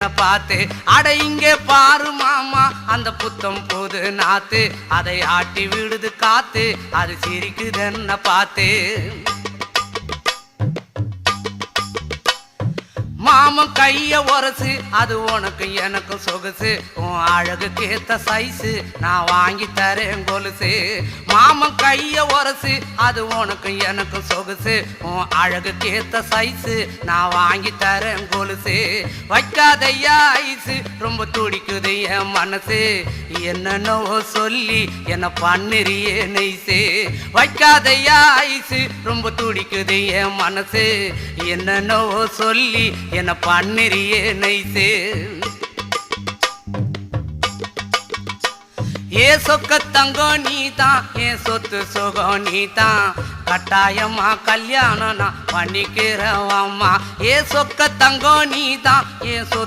என்ன பார்த்து. அட இங்கே பாரு மாமா அந்த புத்தம் போது நாத்து, அதை ஆட்டி விடுது காத்து, அது சிரிக்குது என்ன பார்த்து. மாமன் கைய உரசு அது உனக்கு எனக்கும் சொகுசு, உன் அழகுக்கு ஏத்த சைஸு நான் வாங்கி தரேன் கொலுசு. மாமன் கைய உரசு அது உனக்கு எனக்கும் சொகுசு, உன் அழகுக்கு ஏத்த சைஸு நான் வாங்கி தரேன் கொலுசு. வைக்காதையா ஐசு ரொம்ப துடிக்குது என் மனசு, என்னென்னவோ சொல்லி என்ன பண்ணுறியே நெய்சு. வைக்காதையா ஐசு ரொம்ப துடிக்குது என் மனசு, என்னென்னவோ சொல்லி என்ன பண்ணுறியே நைசு. ஏ சொக்க தங்கம் நீதான், என் சொத்து சுகம் நீதான், கட்டாயமா கல்யாணம் நான் பண்ணிக்கிறேன் அம்மா. ஏ சொக்க தங்கம் நீதான், என் சொத்து